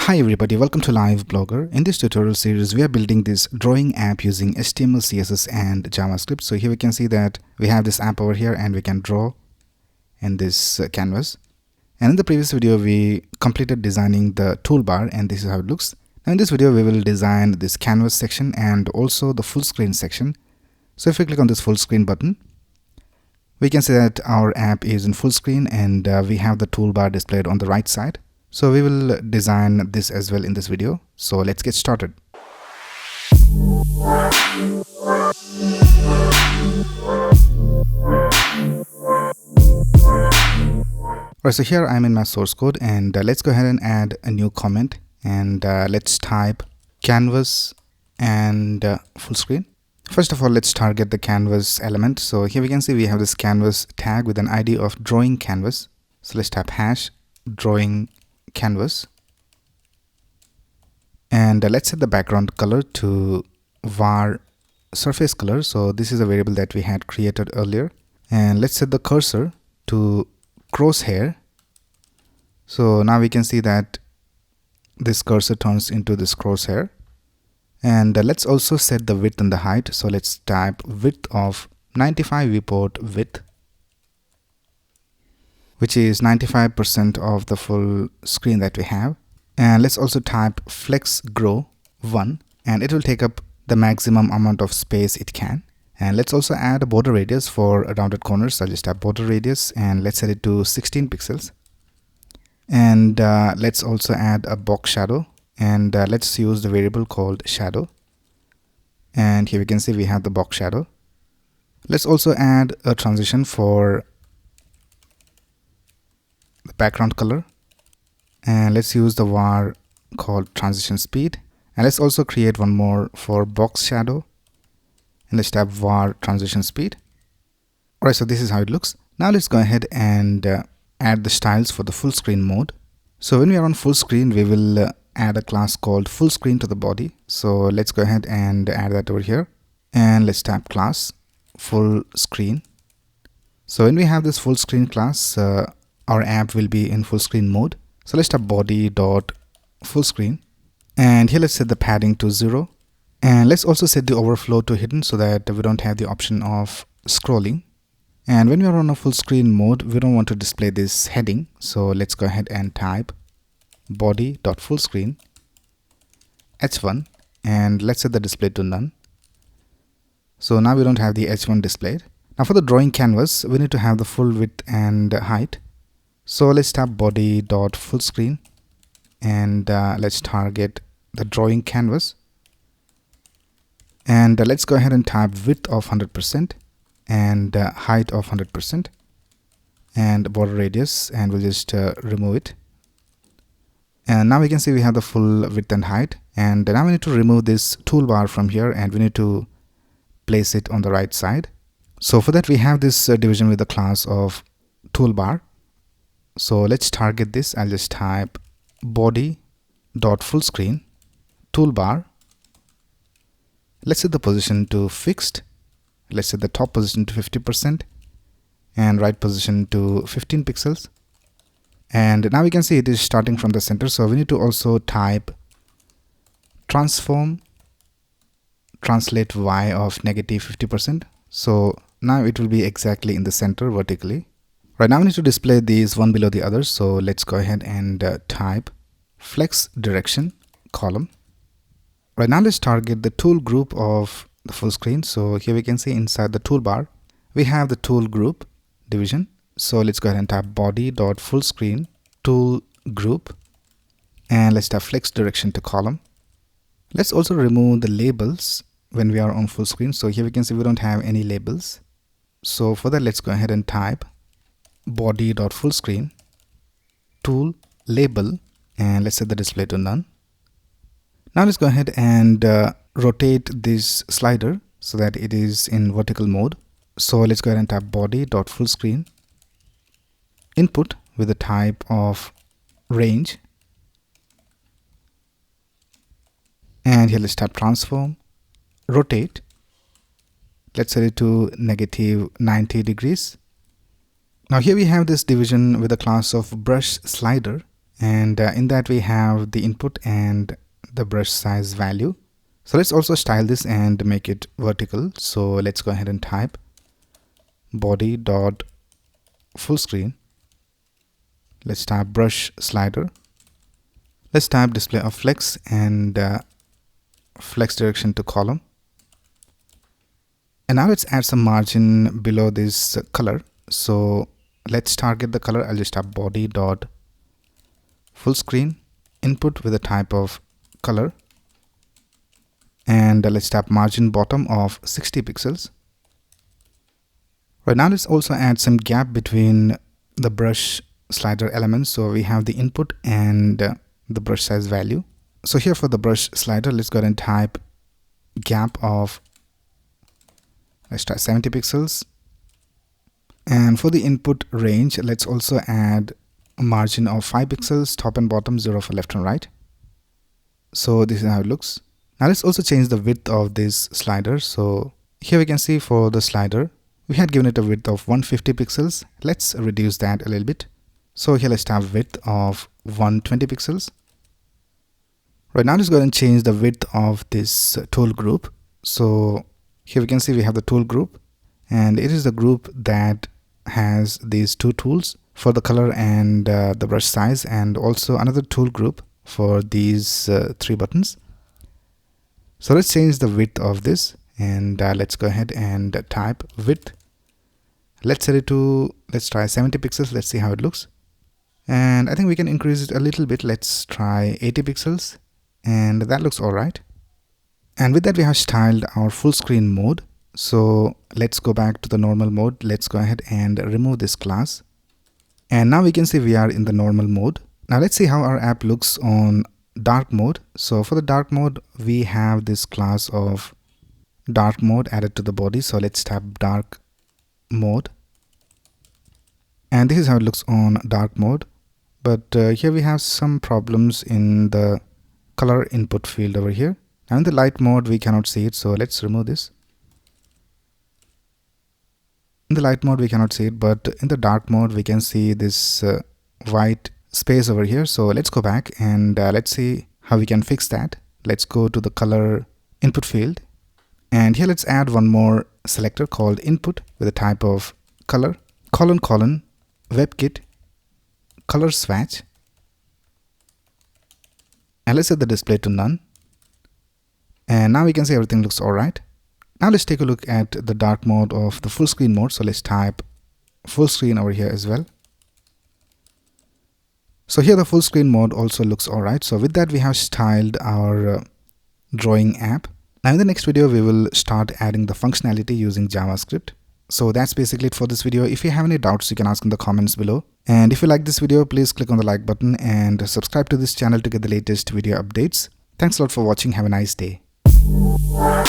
Hi everybody, welcome to Live Blogger. In this tutorial series, we are building this drawing app using HTML, CSS and JavaScript. So here we can see that we have this app over here and we can draw in this canvas. And in the previous video, we completed designing the toolbar and this is how it looks. Now in this video, we will design this canvas section and also the full screen section. So if we click on this full screen button, we can see that our app is in full screen and we have the toolbar displayed on the right side. So we will design this as well in this video. So let's get started. Alright, so here I'm in my source code and let's go ahead and add a new comment and let's type canvas and full screen. First of all, let's target the canvas element. So here we can see we have this canvas tag with an ID of drawing canvas. So let's type hash drawing canvas and let's set the background color to var surface color. So this is a variable that we had created earlier, and let's set the cursor to crosshair. So now we can see that this cursor turns into this crosshair. And let's also set the width and the height. So let's type width of 95 viewport width, which is 95% of the full screen that we have. And let's also type flex grow 1 and it will take up the maximum amount of space it can. And let's also add a border radius for rounded corners. So I'll just type border radius and let's set it to 16 pixels. And let's also add a box shadow and let's use the variable called shadow. And here we can see we have the box shadow. Let's also add a transition for the background color and let's use the var called transition speed, and let's also create one more for box shadow and let's type var transition speed. Alright, so this is how it looks. Now let's go ahead and add the styles for the full screen mode. So when we are on full screen, we will add a class called full screen to the body. So let's go ahead and add that over here and let's type class full screen. So when we have this full screen class, our app will be in full screen mode. So let's type body dot full screen and here let's set the padding to 0 and let's also set the overflow to hidden so that we don't have the option of scrolling. And when we are on a full screen mode, we don't want to display this heading. So let's go ahead and type body dot full screen h1 and let's set the display to none. So now we don't have the h1 displayed. Now for the drawing canvas, we need to have the full width and height. So let's type body dot full screen and let's target the drawing canvas and let's go ahead and type width of 100% and height of 100% and border radius, and we'll just remove it. And now we can see we have the full width and height, and now we need to remove this toolbar from here and we need to place it on the right side. So for that we have this division with the class of toolbar. So let's target this. I'll just type body dot full screen toolbar. Let's set the position to fixed. Let's set the top position to 50% and right position to 15 pixels. And now we can see it is starting from the center. So we need to also type transform translate y of negative 50%. So now it will be exactly in the center vertically. Right, now we need to display these one below the other. So let's go ahead and type flex direction column. Right, now let's target the tool group of the full screen. So here we can see inside the toolbar, we have the tool group division. So let's go ahead and type body dot full screen tool group and let's type flex direction to column. Let's also remove the labels when we are on full screen. So here we can see we don't have any labels. So for that, let's go ahead and type body dot full screen tool label and let's set the display to none. Now let's go ahead and rotate this slider so that it is in vertical mode. So let's go ahead and type body dot full screen input with the type of range, and here let's type transform rotate. Let's set it to negative 90 degrees. Now here we have this division with a class of brush slider, and in that we have the input and the brush size value. So let's also style this and make it vertical. So let's go ahead and type body dot full screen. Let's type brush slider. Let's type display of flex and flex direction to column. And now let's add some margin below this color. So let's target the color. I'll just type body dot full screen input with a type of color, and let's type margin bottom of 60 pixels. Right now let's also add some gap between the brush slider elements. So we have the input and the brush size value. So here for the brush slider, let's go ahead and type gap of, let's try 70 pixels. And for the input range, let's also add a margin of 5 pixels, top and bottom, 0 for left and right. So this is how it looks. Now let's also change the width of this slider. So here we can see for the slider, we had given it a width of 150 pixels. Let's reduce that a little bit. So here let's have width of 120 pixels. Right now let's go ahead and change the width of this tool group. So here we can see we have the tool group, and it is the group that has these two tools for the color and the brush size, and also another tool group for these three buttons. So let's change the width of this, and let's go ahead and type width. Let's set it to, let's try 70 pixels. Let's see how it looks. And I think we can increase it a little bit. Let's try 80 pixels, and that looks all right. And with that, we have styled our full screen mode. So let's go back to the normal mode. Let's go ahead and remove this class. And now we can see we are in the normal mode. Now let's see how our app looks on dark mode. So for the dark mode, we have this class of dark mode added to the body. So let's tap dark mode. And this is how it looks on dark mode. But here we have some problems in the color input field over here. Now in the light mode, we cannot see it. So let's remove this. In the light mode, we cannot see it, but in the dark mode, we can see this white space over here. So let's go back and let's see how we can fix that. Let's go to the color input field, and here let's add one more selector called input with a type of color, WebKit color swatch, and let's set the display to none. And now we can see everything looks all right. Now let's take a look at the dark mode of the full screen mode. So let's type full screen over here as well. So here the full screen mode also looks all right. So with that, we have styled our drawing app. Now in the next video, we will start adding the functionality using JavaScript. So that's basically it for this video. If you have any doubts, you can ask in the comments below. And if you like this video, please click on the like button and subscribe to this channel to get the latest video updates. Thanks a lot for watching. Have a nice day. Wow.